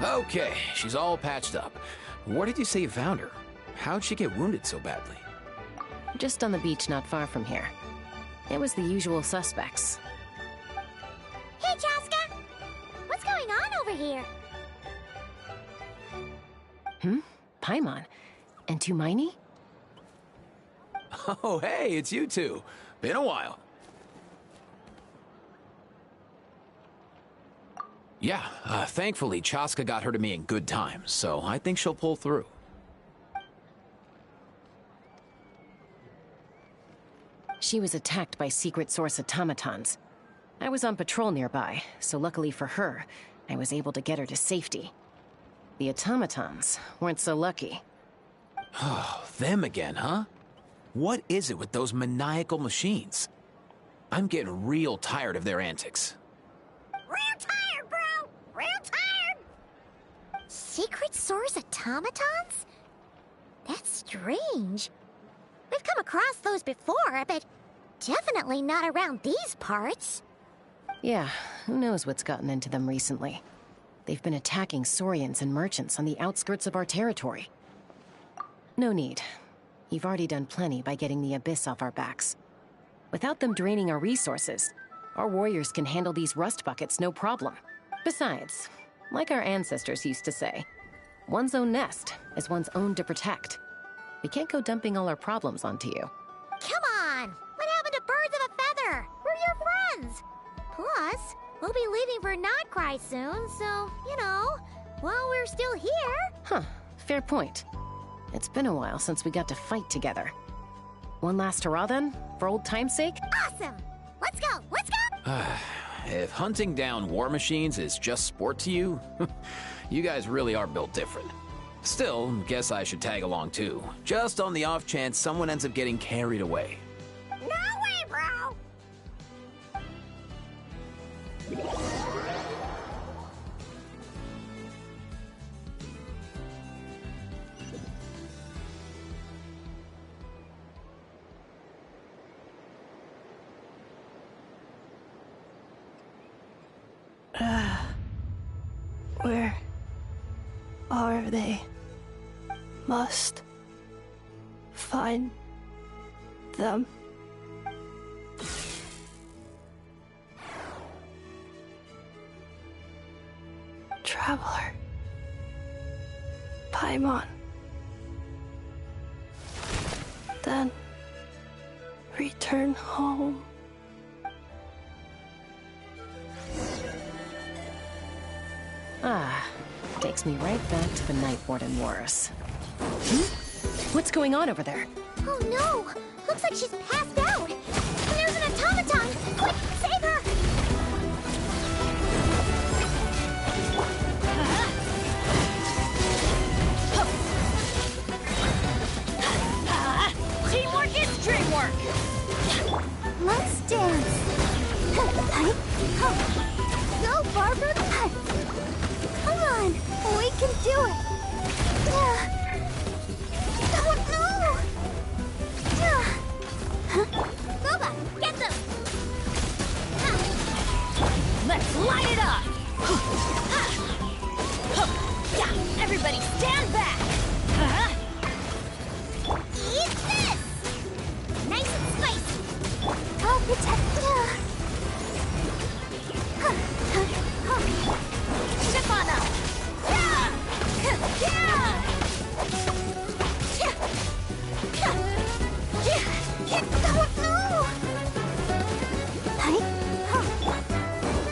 Okay, she's all patched up. Where did you say you found her? How'd she get wounded so badly? Just on the beach not far from here. It was the usual suspects. Hey, Chaska! What's going on over here? Paimon. And Tumaini? Oh, hey, it's you two. Been a while. Yeah, thankfully, Chaska got her to me in good time, so I think she'll pull through. She was attacked by secret source automatons. I was on patrol nearby, so luckily for her, I was able to get her to safety. The automatons weren't so lucky. Oh, them again, huh? What is it with those maniacal machines? I'm getting real tired of their antics. Real tired, bro! Real tired! Secret source automatons? That's strange. We've come across those before, but definitely not around these parts. Yeah, who knows what's gotten into them recently. They've been attacking Saurians and merchants on the outskirts of our territory. No need. You've already done plenty by getting the Abyss off our backs. Without them draining our resources, our warriors can handle these rust buckets no problem. Besides, like our ancestors used to say, one's own nest is one's own to protect. We can't go dumping all our problems onto you. Come on! What happened to birds of a feather? We're your friends! Plus, we'll be leaving for Notcry soon, so, you know, while we're still here... Huh, fair point. It's been a while since we got to fight together. One last hurrah then, for old time's sake? Awesome! Let's go! Let's go! If hunting down war machines is just sport to you, you guys really are built different. Still, guess I should tag along too, just on the off chance someone ends up getting carried away. No way, bro! Where are they? Must find them. Traveler. Paimon. Then return home. Ah, takes me right back to the Night Warden Wars. What's going on over there? Oh no! Looks like she's passed out! There's an automaton! Quick, save her! Teamwork is dreamwork! Let's dance! Go, Barbara! Come on! We can do it! Oh no! Boba, get them! Let's light it up! Everybody stand back! Eat this! Nice and spicy! I'll protect you! Ship on up!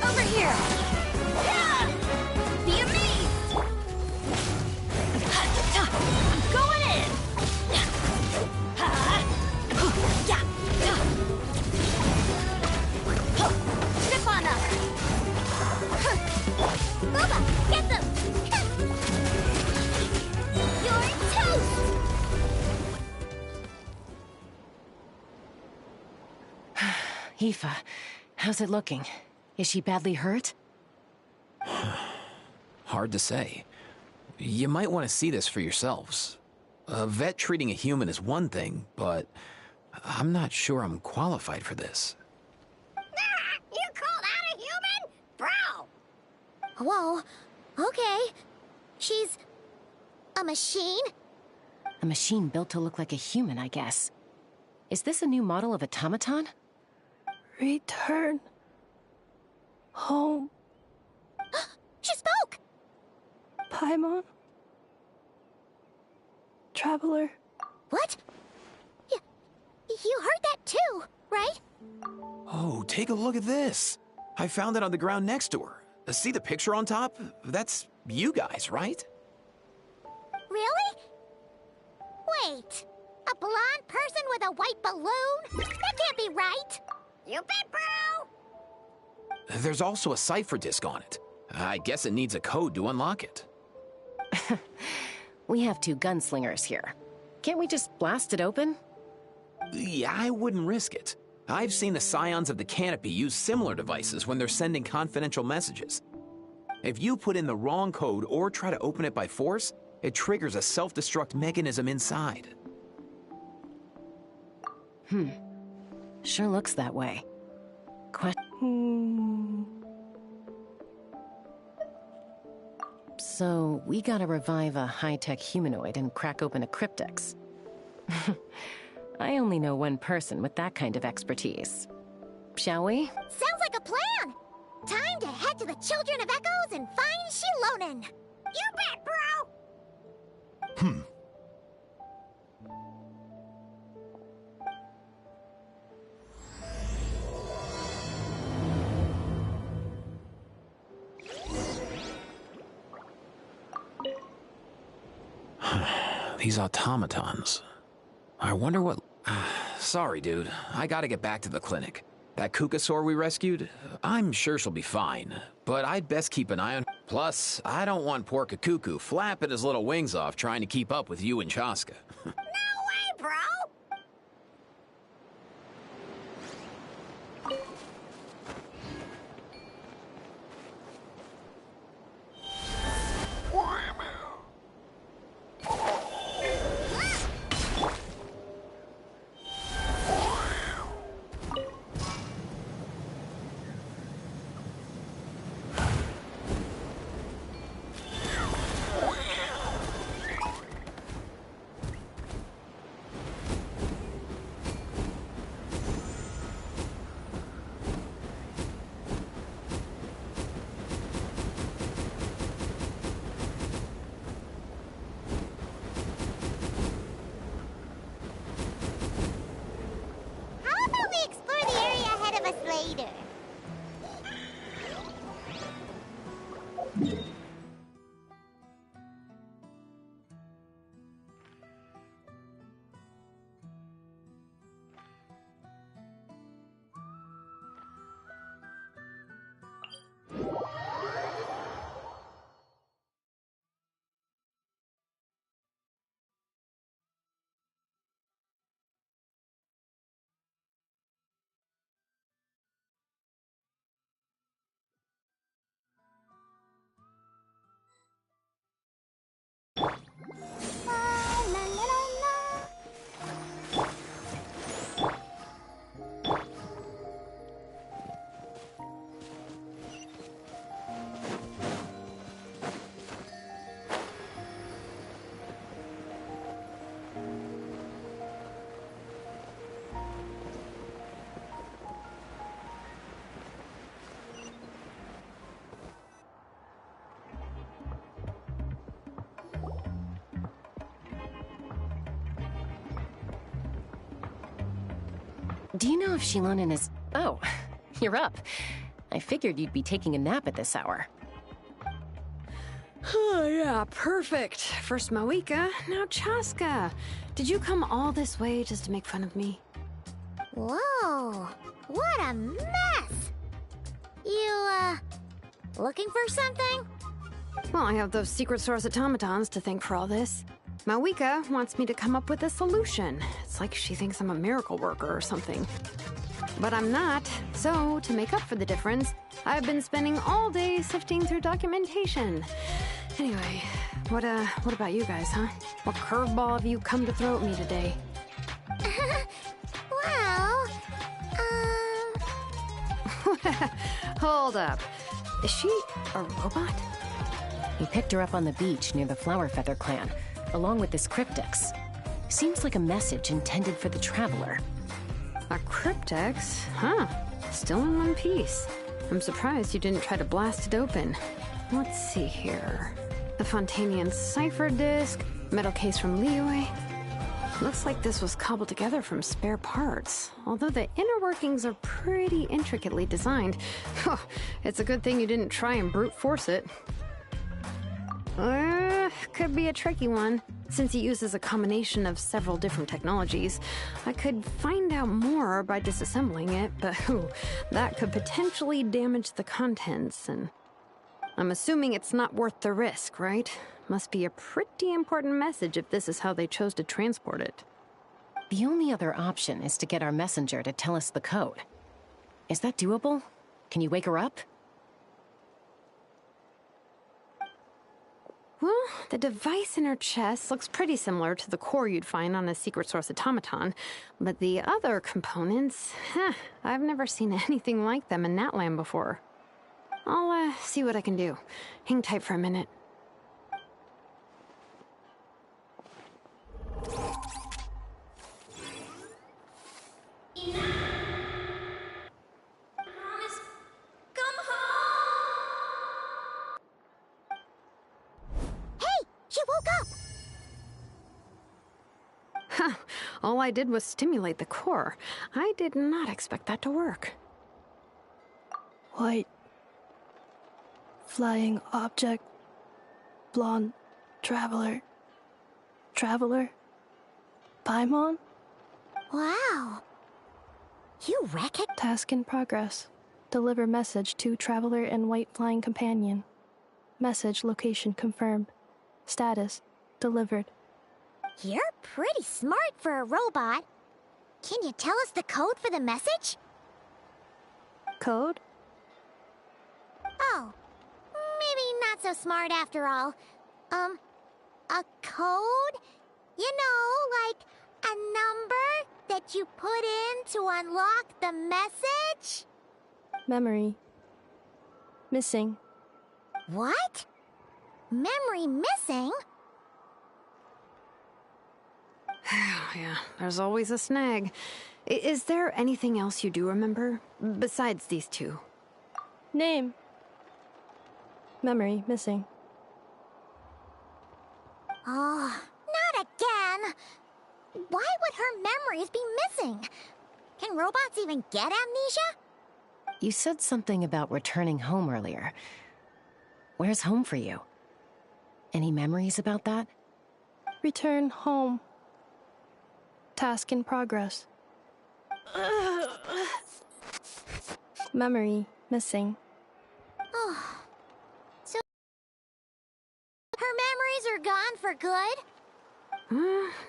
Over here! Be amazed! I'm going in! Ship on up! Boba, get them! You're toast! Aoife, how's it looking? Is she badly hurt? Hard to say. You might want to see this for yourselves. A vet treating a human is one thing, but I'm not sure I'm qualified for this. You call that a human? Bro! Whoa, okay. She's a machine? A machine built to look like a human, I guess. Is this a new model of automaton? Return home, She spoke! Paimon. Traveler. What? You heard that too, right? Oh, take a look at this. I found it on the ground next to her. See the picture on top? That's you guys, right? Really? Wait, a blonde person with a white balloon? That can't be right. You bet, bro! There's also a cipher disk on it. I guess it needs a code to unlock it. We have two gunslingers here. Can't we just blast it open? Yeah, I wouldn't risk it. I've seen the Scions of the Canopy use similar devices when they're sending confidential messages. If you put in the wrong code or try to open it by force, it triggers a self-destruct mechanism inside. Sure looks that way. So, we gotta revive a high-tech humanoid and crack open a cryptex. I only know one person with that kind of expertise. Shall we? Sounds like a plan! Time to head to the Children of Echoes and find Shilonen! You bet, bro! These automatons. I wonder what... Sorry, dude. I gotta get back to the clinic. That Kukasaur we rescued, I'm sure she'll be fine. But I'd best keep an eye on... Plus, I don't want poor Kakuku flapping his little wings off trying to keep up with you and Chaska. No way, bro! How about we explore the area ahead of us later? La, la, la, la. Do you know if Shilonen is... Oh, you're up. I figured you'd be taking a nap at this hour. Oh, yeah, perfect. First Mawika, now Chaska. Did you come all this way just to make fun of me? Whoa, what a mess! You, looking for something? Well, I have those secret source automatons to thank for all this. Mawika wants me to come up with a solution. It's like she thinks I'm a miracle worker or something. But I'm not, so to make up for the difference, I've been spending all day sifting through documentation. Anyway, what about you guys, huh? What curveball have you come to throw at me today? Well, Hold up. Is she a robot? He picked her up on the beach near the Flower Feather clan, along with this cryptex. Seems like a message intended for the Traveler. A cryptex? Huh. Still in one piece. I'm surprised you didn't try to blast it open. Let's see here. The Fontanian cipher disc, metal case from Liyue. Looks like this was cobbled together from spare parts. Although the inner workings are pretty intricately designed. It's a good thing you didn't try and brute force it. Could be a tricky one. Since it uses a combination of several different technologies, I could find out more by disassembling it, but that could potentially damage the contents, and I'm assuming it's not worth the risk, right? Must be a pretty important message if this is how they chose to transport it. The only other option is to get our messenger to tell us the code. Is that doable? Can you wake her up? Well, the device in her chest looks pretty similar to the core you'd find on a secret source automaton, but the other components, I've never seen anything like them in Natlan before. I'll see what I can do. Hang tight for a minute. All I did was stimulate the core. I did not expect that to work. White. Flying object. Blonde. Traveler. Traveler? Paimon? Wow. You reckon? Task in progress. Deliver message to Traveler and White Flying Companion. Message location confirmed. Status delivered. You're pretty smart for a robot. Can you tell us the code for the message? Code? Oh, maybe not so smart after all. A code? You know, like a number that you put in to unlock the message? Memory. Missing. What? Memory missing? Yeah, there's always a snag. Is there anything else you do remember? Besides these two? Name. Memory missing. Oh, not again! Why would her memories be missing? Can robots even get amnesia? You said something about returning home earlier. Where's home for you? Any memories about that? Return home. Task in progress. Memory missing. Oh. So... her memories are gone for good?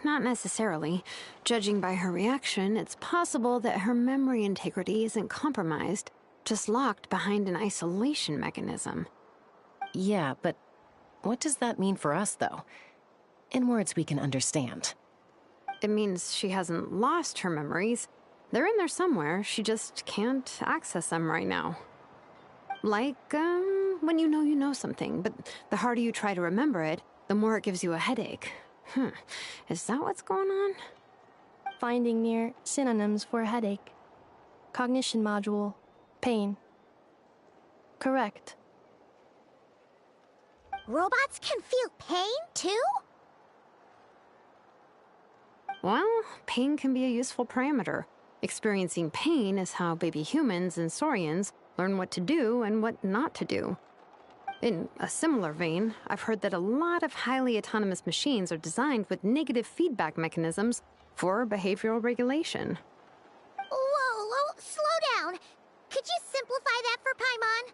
Not necessarily. Judging by her reaction, it's possible that her memory integrity isn't compromised, just locked behind an isolation mechanism. Yeah, but what does that mean for us, though? In words we can understand. It means she hasn't lost her memories. They're in there somewhere, she just can't access them right now. Like, when you know something, but the harder you try to remember it, the more it gives you a headache. Is that what's going on? Finding near synonyms for headache. Cognition module. Pain. Correct. Robots can feel pain, too? Well, pain can be a useful parameter. Experiencing pain is how baby humans and saurians learn what to do and what not to do. In a similar vein, I've heard that a lot of highly autonomous machines are designed with negative feedback mechanisms for behavioral regulation. Whoa, slow down. Could you simplify that for Paimon?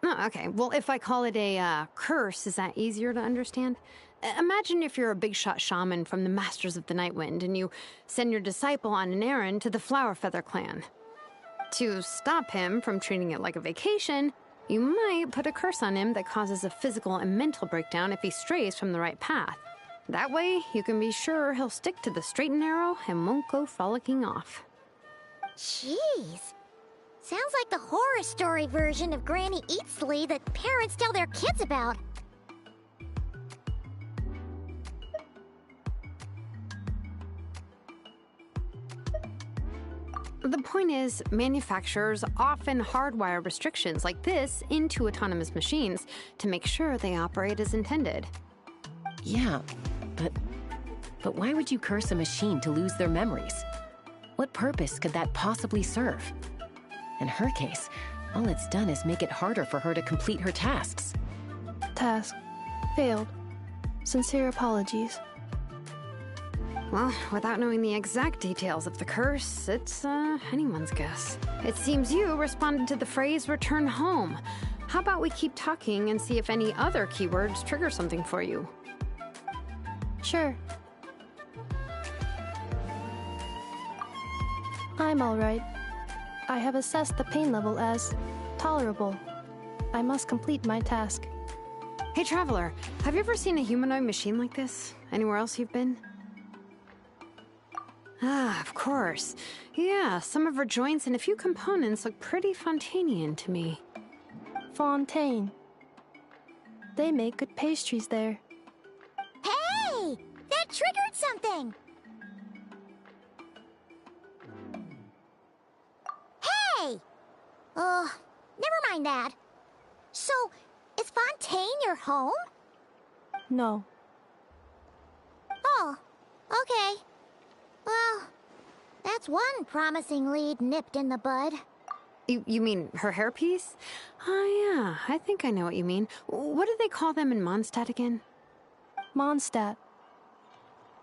Oh, okay, well, if I call it a curse, is that easier to understand? Imagine if you're a big shot shaman from the Masters of the Nightwind and you send your disciple on an errand to the Flower Feather clan. To stop him from treating it like a vacation, you might put a curse on him that causes a physical and mental breakdown if he strays from the right path. That way, you can be sure he'll stick to the straight and narrow and won't go frolicking off. Jeez. Sounds like the horror story version of Granny Eatsley that parents tell their kids about. The point is, manufacturers often hardwire restrictions like this into autonomous machines to make sure they operate as intended. Yeah, but why would you curse a machine to lose their memories? What purpose could that possibly serve? In her case, all it's done is make it harder for her to complete her tasks. Task. Failed. Sincere apologies. Well, without knowing the exact details of the curse, it's anyone's guess. It seems you responded to the phrase return home. How about we keep talking and see if any other keywords trigger something for you? Sure. I'm alright. I have assessed the pain level as tolerable. I must complete my task. Hey, Traveler, have you ever seen a humanoid machine like this? Anywhere else you've been? Ah, of course. Yeah, some of her joints and a few components look pretty Fontanian to me. Fontaine. They make good pastries there. Hey! That triggered something! Hey! Never mind that. So, is Fontaine your home? No. Oh, okay. Well, that's one promising lead nipped in the bud. You mean her hairpiece? Oh, yeah, I think I know what you mean. What do they call them in Mondstadt again? Mondstadt.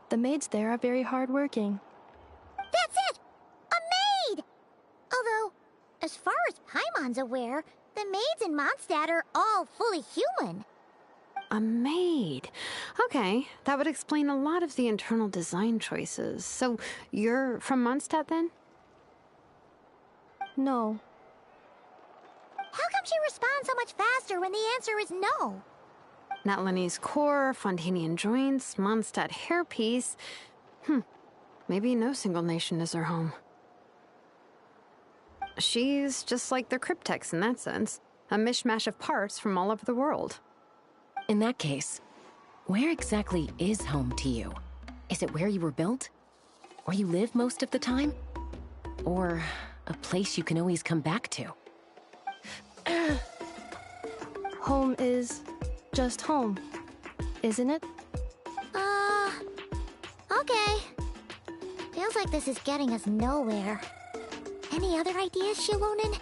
The maids there are very hardworking. That's it! A maid! Although, as far as Paimon's aware, the maids in Mondstadt are all fully human. A maid. Okay, that would explain a lot of the internal design choices. So, you're from Mondstadt then? No. How come she responds so much faster when the answer is no? Natlanese core, Fontanian joints, Mondstadt hairpiece. Maybe no single nation is her home. She's just like the Cryptex in that sense. A mishmash of parts from all over the world. In that case, where exactly is home to you? Is it where you were built? Where you live most of the time? Or a place you can always come back to? Home is just home, isn't it? Okay. Feels like this is getting us nowhere. Any other ideas, Shilonen?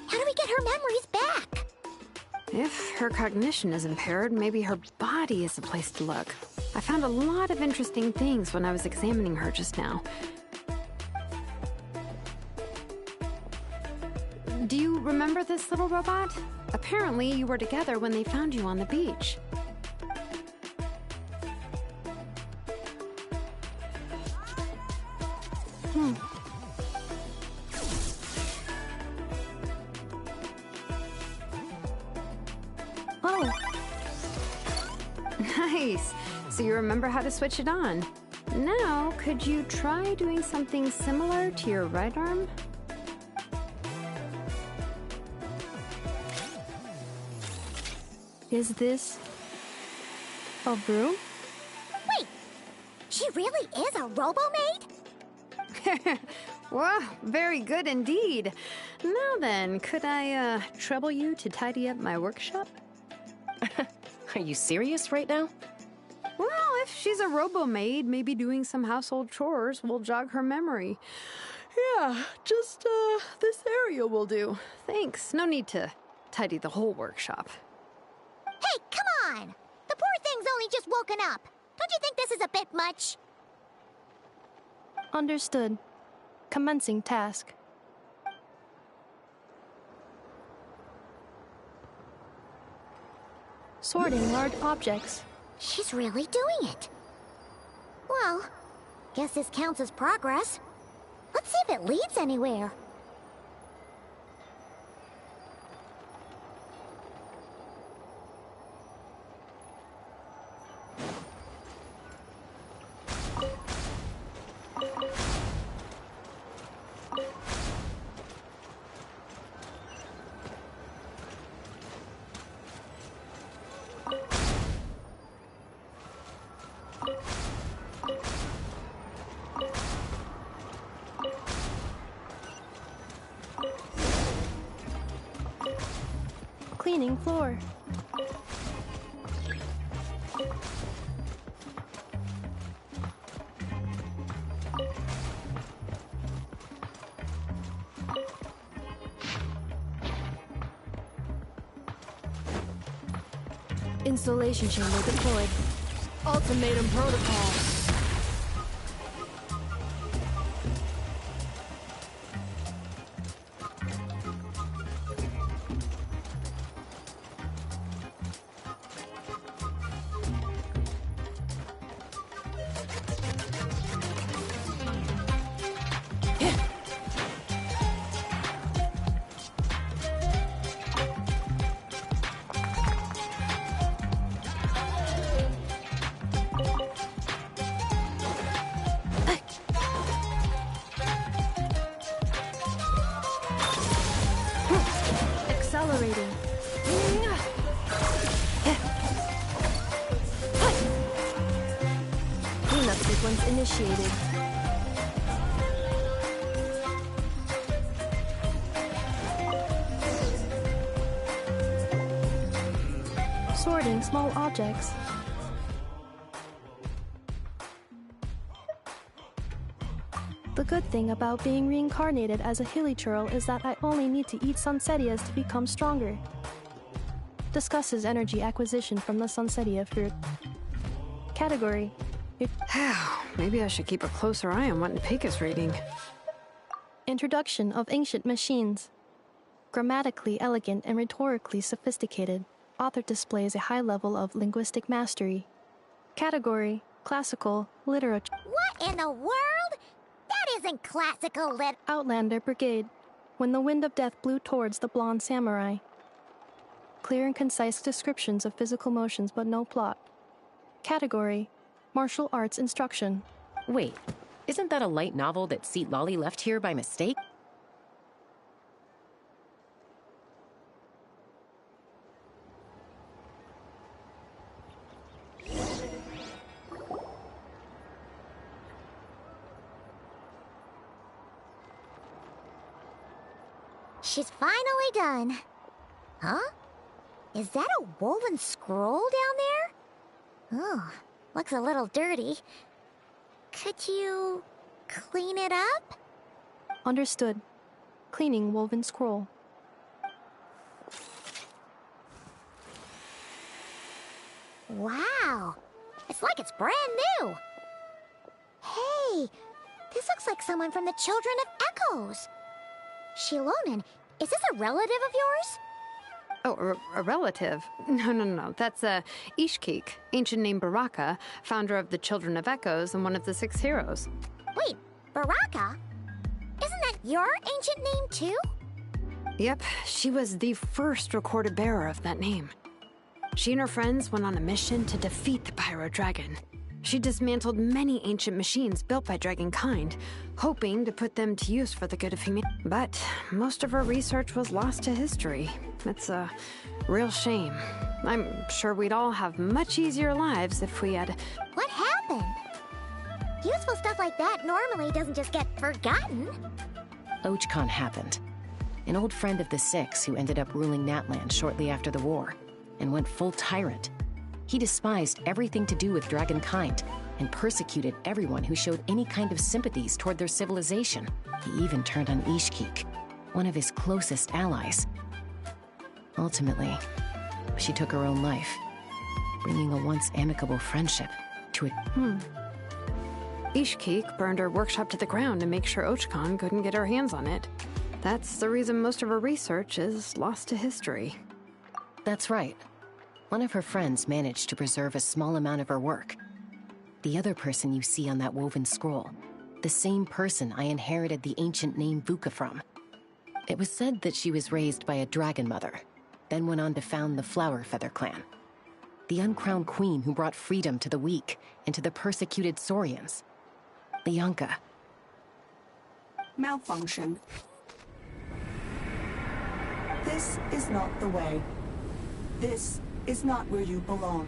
How do we get her memories back? If her cognition is impaired, maybe her body is the place to look. I found a lot of interesting things when I was examining her just now. Do you remember this little robot? Apparently, you were together when they found you on the beach. Oh, Nice. So you remember how to switch it on. Now, could you try doing something similar to your right arm? is this a broom? Wait! She really is a robo-maid? Wow, very good indeed. Now then, could I trouble you to tidy up my workshop? Are you serious right now? Well, if she's a robo-maid, maybe doing some household chores will jog her memory. Yeah, just this area will do. Thanks. No need to tidy the whole workshop. Hey, come on! The poor thing's only just woken up. Don't you think this is a bit much? Understood. Commencing task. Sorting large objects. She's really doing it. Well, guess this counts as progress. Let's see if it leads anywhere. cleaning floor. Installation chamber deployed. Ultimatum protocol. Accelerating. Cleanup sequence initiated. Sorting small objects. The good thing about being reincarnated as a hilichurl is that I only need to eat sunsetias to become stronger. Discusses energy acquisition from the sunsetia fruit. Category. Maybe I should keep a closer eye on what Nepeka's reading. Introduction of ancient machines. Grammatically elegant and rhetorically sophisticated, author displays a high level of linguistic mastery. Category. Classical literature. What in the world? That isn't classical lit. Outlander Brigade. When the wind of death blew towards the blonde samurai. Clear and concise descriptions of physical motions but no plot. Category. Martial arts instruction. Wait, isn't that a light novel that Seat Lolly left here by mistake? She's finally done. Huh? Is that a woven scroll down there? Oh, looks a little dirty. Could you clean it up? Understood. Cleaning woven scroll. Wow, it's like it's brand new. Hey, this looks like someone from the Children of Echoes. Shilonen, is this a relative of yours? Oh, a relative? No. That's Ishkik, ancient name Baraka, founder of the Children of Echoes and one of the 6 heroes. Wait, Baraka? Isn't that your ancient name too? Yep, she was the first recorded bearer of that name. She and her friends went on a mission to defeat the Pyro Dragon. She dismantled many ancient machines built by Dragonkind, hoping to put them to use for the good of humanity. But most of her research was lost to history. It's a real shame. I'm sure we'd all have much easier lives if we had... What happened? Useful stuff like that normally doesn't just get forgotten. Ochkon happened. An old friend of the 6 who ended up ruling Natland shortly after the war, and went full tyrant. He despised everything to do with Dragonkind, and persecuted everyone who showed any kind of sympathies toward their civilization. He even turned on Ishkik, one of his closest allies. Ultimately, she took her own life, bringing a once amicable friendship to a... Ishkik burned her workshop to the ground to make sure Ochkon couldn't get her hands on it. That's the reason most of her research is lost to history. That's right. One of her friends managed to preserve a small amount of her work. The other person you see on that woven scroll, the same person I inherited the ancient name Vuka from. It was said that she was raised by a dragon mother, then went on to found the Flower Feather clan. The uncrowned queen who brought freedom to the weak and to the persecuted Saurians. Lianka. Malfunction. This is not the way. This is not where you belong.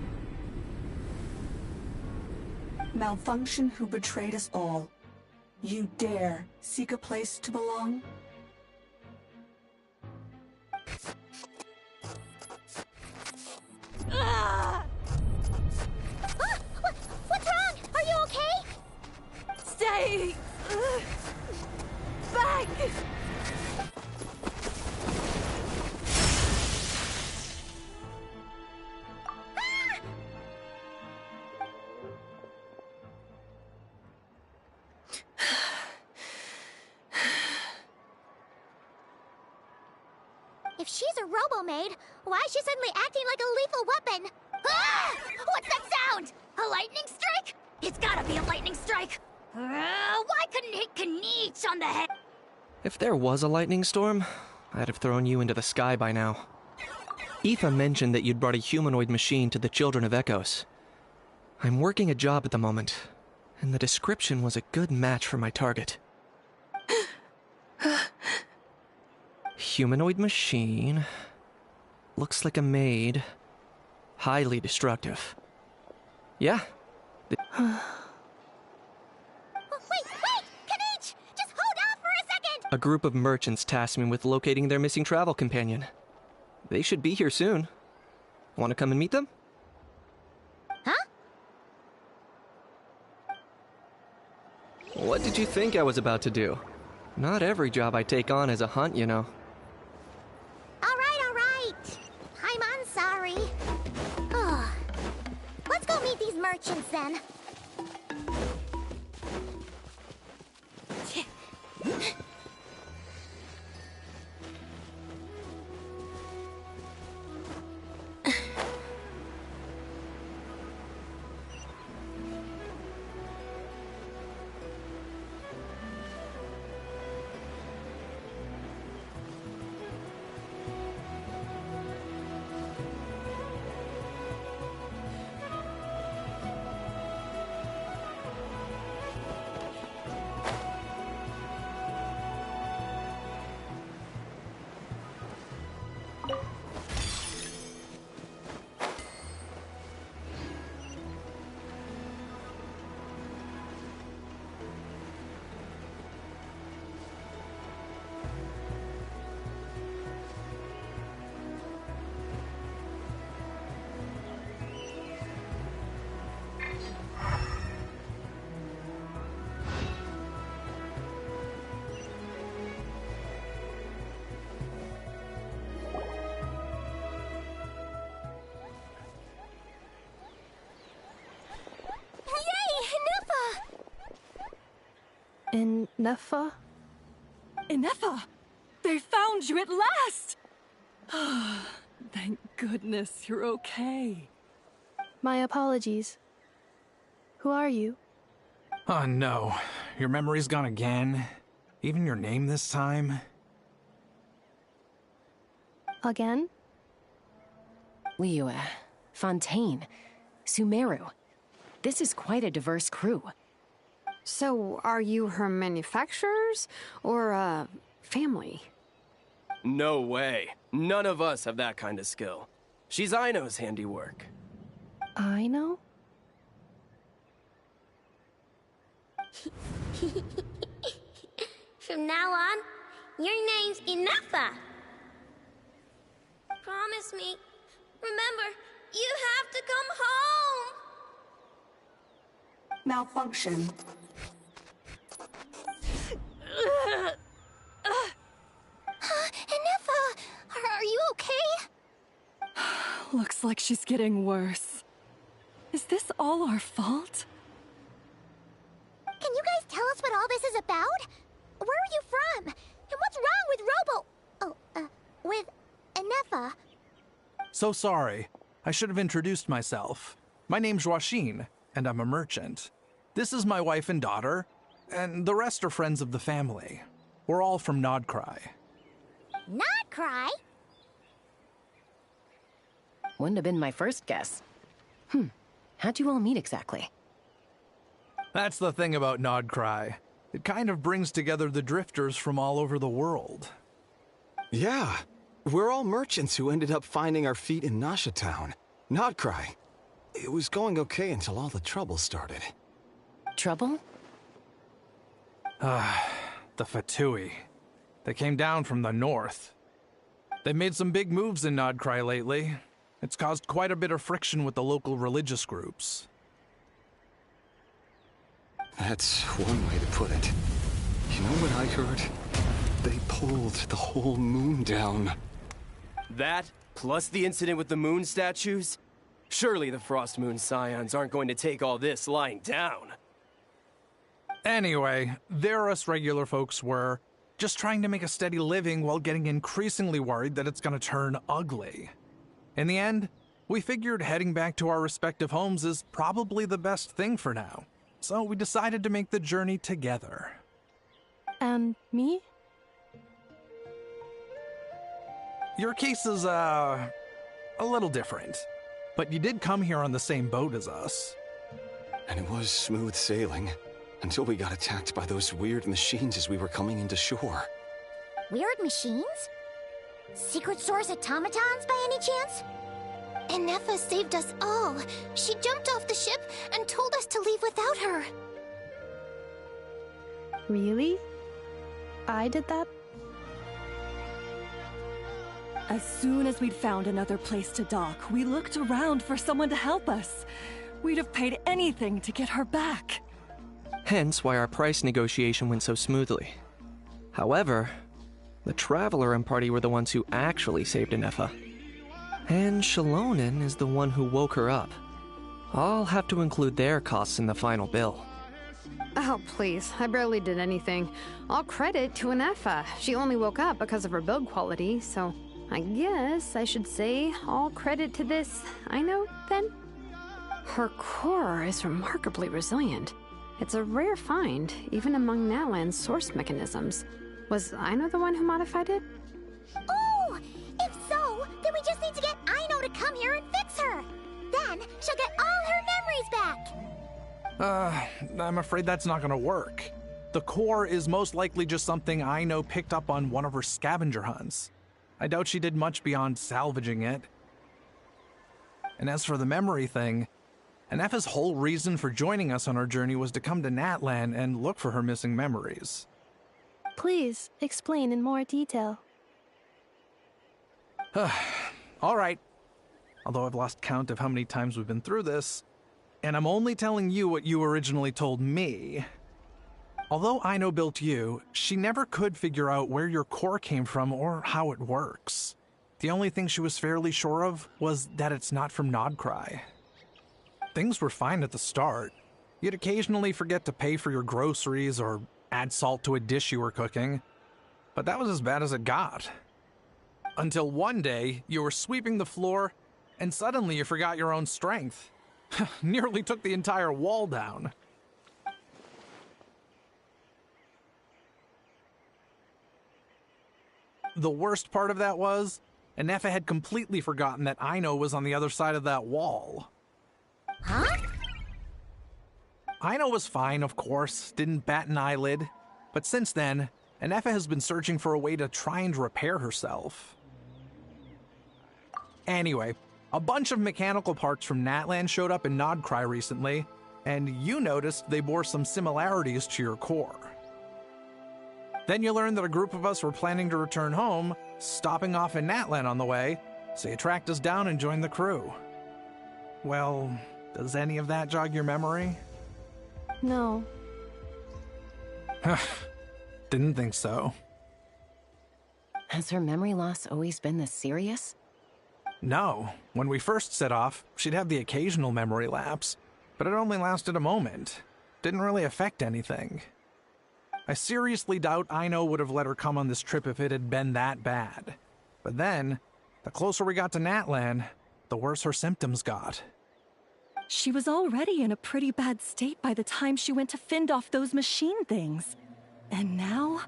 Malfunction who betrayed us all. You dare seek a place to belong? If she's a robo-maid, why is she suddenly acting like a lethal weapon? Ah! What's that sound? A lightning strike? It's gotta be a lightning strike. Why couldn't it hit Kniech on the head? If there was a lightning storm, I'd have thrown you into the sky by now. Aoife mentioned that you'd brought a humanoid machine to the Children of Echoes. I'm working a job at the moment, and the description was a good match for my target. Humanoid machine. Looks like a maid. Highly destructive. Yeah. Oh, wait! Kniech! Just hold off for a second! A group of merchants tasked me with locating their missing travel companion. They should be here soon. Want to come and meet them? Huh? What did you think I was about to do? Not every job I take on is a hunt, you know. All right. I'm sorry. Oh. Let's go meet these merchants then. In Nefa? Inefa! They found you at last! Thank goodness you're okay. My apologies. Who are you? Oh no, your memory's gone again? Even your name this time? Again? Liyue, Fontaine, Sumeru. This is quite a diverse crew. So, are you her manufacturers or family? No way. None of us have that kind of skill. She's Aino's handiwork. I know? From now on, your name's Inefa. Promise me. Remember, you have to come home. Malfunction. Inefa, are you okay? Looks like she's getting worse. Is this all our fault? Can you guys tell us what all this is about? Where are you from? And what's wrong with with Inefa? So sorry. I should have introduced myself. My name's Joachine, and I'm a merchant. This is my wife and daughter, and the rest are friends of the family. We're all from Nodcry. Not cry? Wouldn't have been my first guess. How'd you all meet exactly? That's the thing about Nodcry. It kind of brings together the drifters from all over the world. Yeah, we're all merchants who ended up finding our feet in Nasha Town. Nodcry. It was going okay until all the trouble started. Trouble? The Fatui. They came down from the north. They've made some big moves in Nodcry lately. It's caused quite a bit of friction with the local religious groups. That's one way to put it. You know what I heard? They pulled the whole moon down. That, plus the incident with the moon statues? Surely the Frost Moon Scions aren't going to take all this lying down. Anyway, there us regular folks were just trying to make a steady living while getting increasingly worried that it's gonna turn ugly. In the end, we figured heading back to our respective homes is probably the best thing for now, so we decided to make the journey together. And me? Your case is, a little different, but you did come here on the same boat as us. And it was smooth sailing, until we got attacked by those weird machines as we were coming into shore. Weird machines? Secret Source automatons by any chance? Enefa saved us all. She jumped off the ship and told us to leave without her. Really? I did that? As soon as we'd found another place to dock, we looked around for someone to help us. We'd have paid anything to get her back. Hence why our price negotiation went so smoothly. However, the Traveler and party were the ones who actually saved Enefa. And Shalonen is the one who woke her up. I'll have to include their costs in the final bill. Oh, please. I barely did anything. All credit to Enefa. She only woke up because of her build quality, so I guess I should say all credit to this Aino, then? Her core is remarkably resilient. It's a rare find, even among Natlan's source mechanisms. Was Aino the one who modified it? Oh! If so, then we just need to get Aino to come here and fix her! Then she'll get all her memories back! I'm afraid that's not gonna work. The core is most likely just something Aino picked up on one of her scavenger hunts. I doubt she did much beyond salvaging it. And as for the memory thing, Enefa's whole reason for joining us on our journey was to come to Natlan and look for her missing memories. Please, explain in more detail. All right. Although I've lost count of how many times we've been through this, and I'm only telling you what you originally told me. Although Aino built you, she never could figure out where your core came from or how it works. The only thing she was fairly sure of was that it's not from Nodcry. Things were fine at the start. You'd occasionally forget to pay for your groceries or add salt to a dish you were cooking, but that was as bad as it got. Until one day, you were sweeping the floor, and suddenly you forgot your own strength. Nearly took the entire wall down. The worst part of that was, Enefa had completely forgotten that Aino was on the other side of that wall. Huh? Aino was fine, of course, didn't bat an eyelid, but since then, Enefa has been searching for a way to try and repair herself. Anyway, a bunch of mechanical parts from Natlan showed up in Nodcry recently, and you noticed they bore some similarities to your core. Then you learned that a group of us were planning to return home, stopping off in Natlan on the way, so you tracked us down and joined the crew. Well, does any of that jog your memory? No. Didn't think so. Has her memory loss always been this serious? No. When we first set off, she'd have the occasional memory lapse, but it only lasted a moment. Didn't really affect anything. I seriously doubt Aino would have let her come on this trip if it had been that bad. But then, the closer we got to Natlan, the worse her symptoms got. She was already in a pretty bad state by the time she went to fend off those machine things. And now?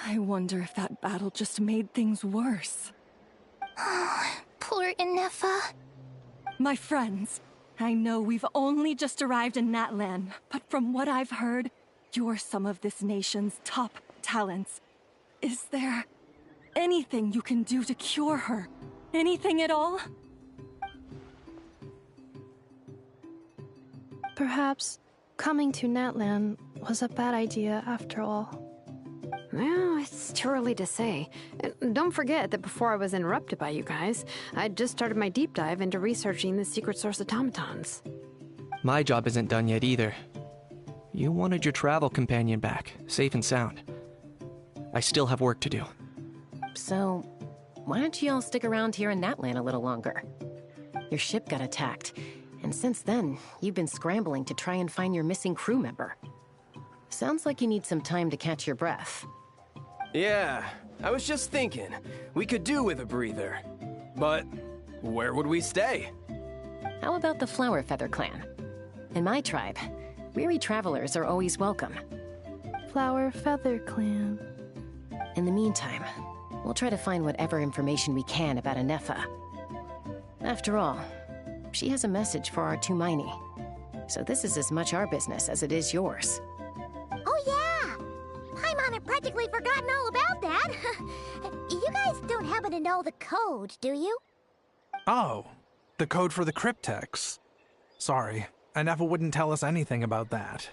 I wonder if that battle just made things worse. Poor Enefa. My friends, I know we've only just arrived in Natlan, but from what I've heard, you're some of this nation's top talents. Is there anything you can do to cure her? Anything at all? Perhaps coming to Natlan was a bad idea after all. Well, it's too early to say. And don't forget that before I was interrupted by you guys, I'd just started my deep dive into researching the secret source automatons. My job isn't done yet either. You wanted your travel companion back, safe and sound. I still have work to do. So, why don't you all stick around here in Natlan a little longer? Your ship got attacked, and since then, you've been scrambling to try and find your missing crew member. Sounds like you need some time to catch your breath. Yeah, I was just thinking, we could do with a breather. But where would we stay? How about the Flower Feather Clan? In my tribe, weary travelers are always welcome. Flower Feather Clan. In the meantime, we'll try to find whatever information we can about Anefa. After all, she has a message for our Tumaini. So this is as much our business as it is yours. Oh yeah! Paimon had practically forgotten all about that. You guys don't happen to know the code, do you? Oh, the code for the cryptex. Sorry, Anefa wouldn't tell us anything about that.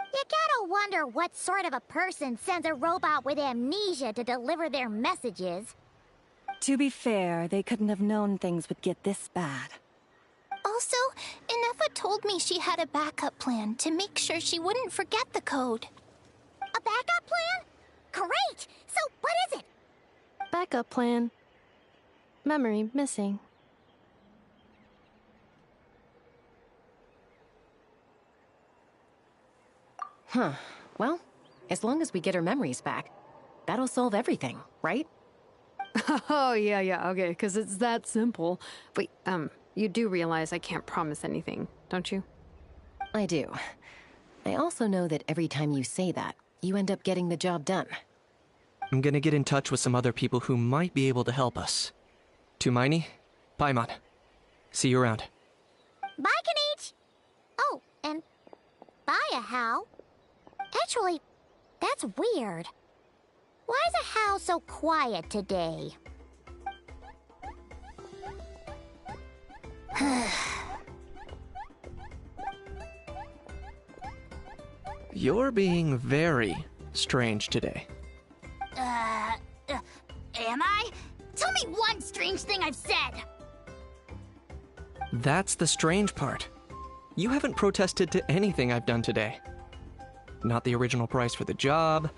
You gotta wonder what sort of a person sends a robot with amnesia to deliver their messages. To be fair, they couldn't have known things would get this bad. Also, Anefa told me she had a backup plan to make sure she wouldn't forget the code. A backup plan? Great! So what is it? Backup plan. Memory missing. Huh. Well, as long as we get her memories back, that'll solve everything, right? Oh, yeah, okay, because it's that simple. Wait, you do realize I can't promise anything, don't you? I do. I also know that every time you say that, you end up getting the job done. I'm gonna get in touch with some other people who might be able to help us. Tumaini, Paimon. See you around. Bye, Kanich! Oh, and bye, How. Actually, that's weird. Why is a How so quiet today? You're being very strange today. Am I? Tell me one strange thing I've said! That's the strange part. You haven't protested to anything I've done today. Not the original price for the job,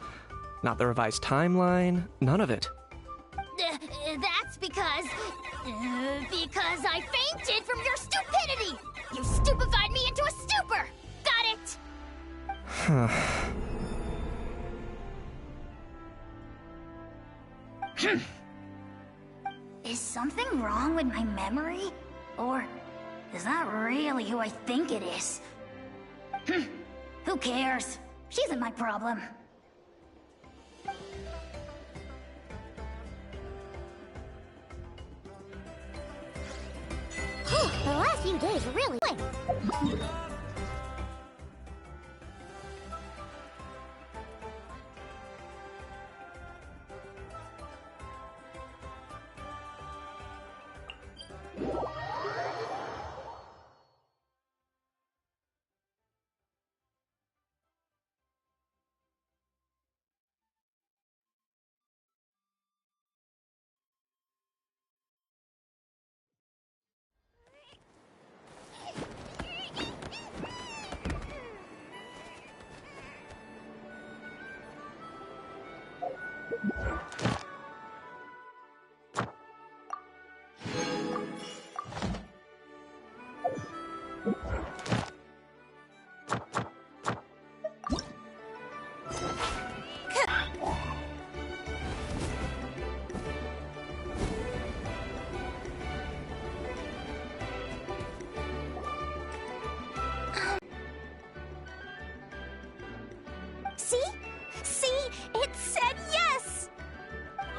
not the revised timeline, none of it. That's because I fainted from your stupidity! You stupefied me into a stupor! Got it? Is something wrong with my memory? Or is that really who I think it is? Who cares? She isn't my problem. The last few days really...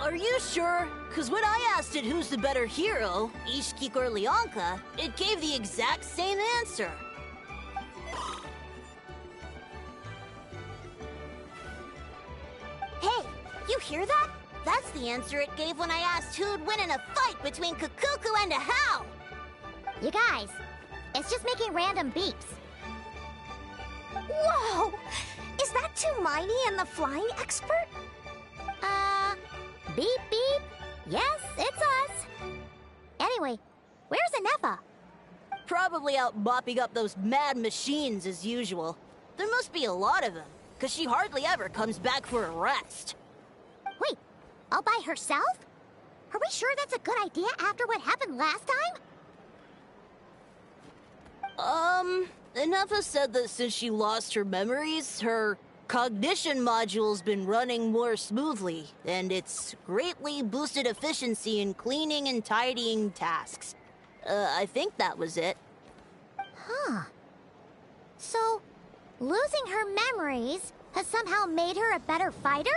Are you sure? Because when I asked it who's the better hero, Ishkik or Leonka, it gave the exact same answer. Hey, you hear that? That's the answer it gave when I asked who'd win in a fight between Kukuku and a How. You guys, it's just making random beeps. Whoa! Is that Tumaini and the flying expert? Beep beep. Yes, it's us. Anyway, where's Anefa? Probably out mopping up those mad machines as usual. There must be a lot of them, because she hardly ever comes back for a rest. Wait, all by herself? Are we sure that's a good idea after what happened last time? Anefa said that since she lost her memories, her cognition module's been running more smoothly, and it's greatly boosted efficiency in cleaning and tidying tasks. I think that was it. Huh. So, losing her memories has somehow made her a better fighter?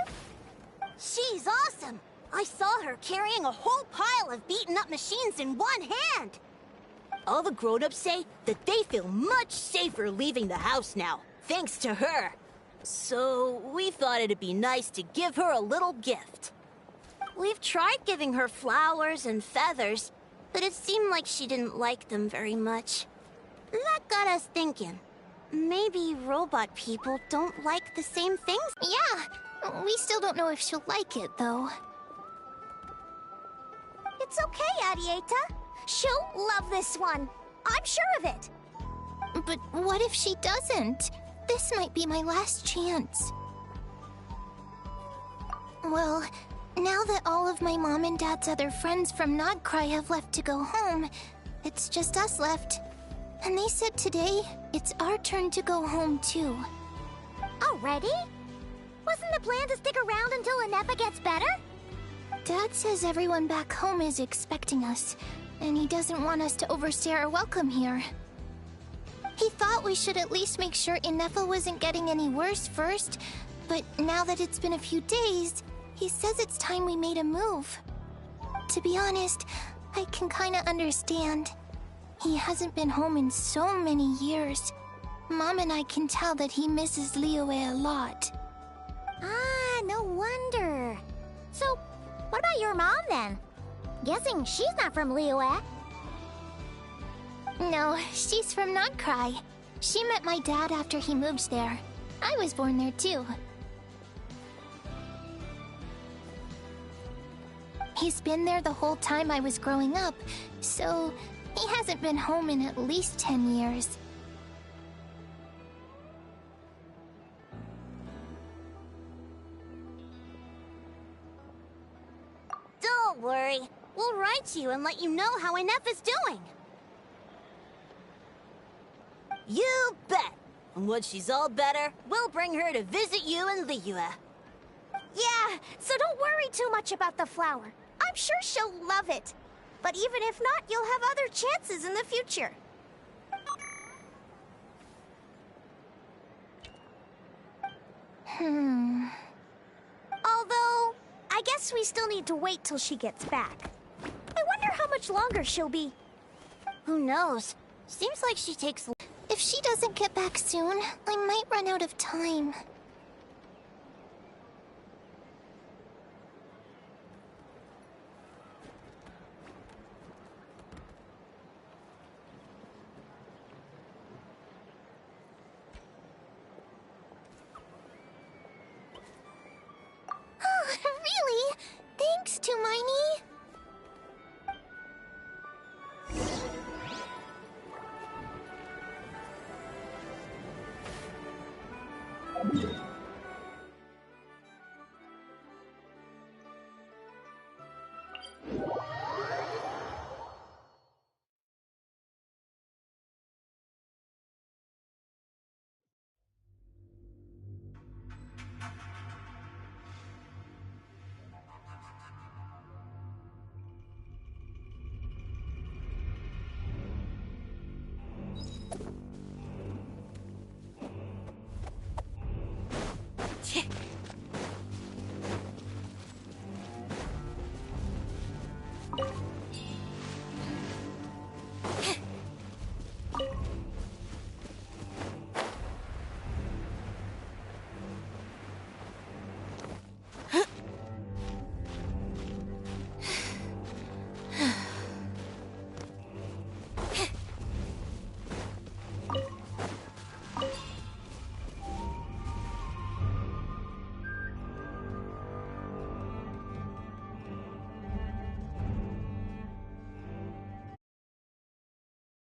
She's awesome! I saw her carrying a whole pile of beaten-up machines in one hand! All the grown-ups say that they feel much safer leaving the house now, thanks to her. So, we thought it'd be nice to give her a little gift. We've tried giving her flowers and feathers, but it seemed like she didn't like them very much. That got us thinking. Maybe robot people don't like the same things? Yeah, we still don't know if she'll like it, though. It's okay, Arieta. She'll love this one. I'm sure of it. But what if she doesn't? This might be my last chance. Well, now that all of my mom and dad's other friends from Nodcry have left to go home, it's just us left. And they said today, it's our turn to go home too. Already? Wasn't the plan to stick around until Inepa gets better? Dad says everyone back home is expecting us, and he doesn't want us to overstay our welcome here. He thought we should at least make sure Inepa wasn't getting any worse first, but now that it's been a few days, he says it's time we made a move. To be honest, I can kinda understand. He hasn't been home in so many years. Mom and I can tell that he misses Liyue a lot. Ah, no wonder. So, what about your mom then? Guessing she's not from Liyue. No, she's from Nodcry. She met my dad after he moved there. I was born there too. He's been there the whole time I was growing up, so he hasn't been home in at least 10 years. Don't worry. We'll write to you and let you know how Inepa's doing. You bet! And once she's all better, we'll bring her to visit you in Liyue. Yeah, so don't worry too much about the flower. I'm sure she'll love it. But even if not, you'll have other chances in the future. Although, I guess we still need to wait till she gets back. I wonder how much longer she'll be. Who knows? Seems like she takes... If she doesn't get back soon, I might run out of time. Really? Thanks, Tumaini.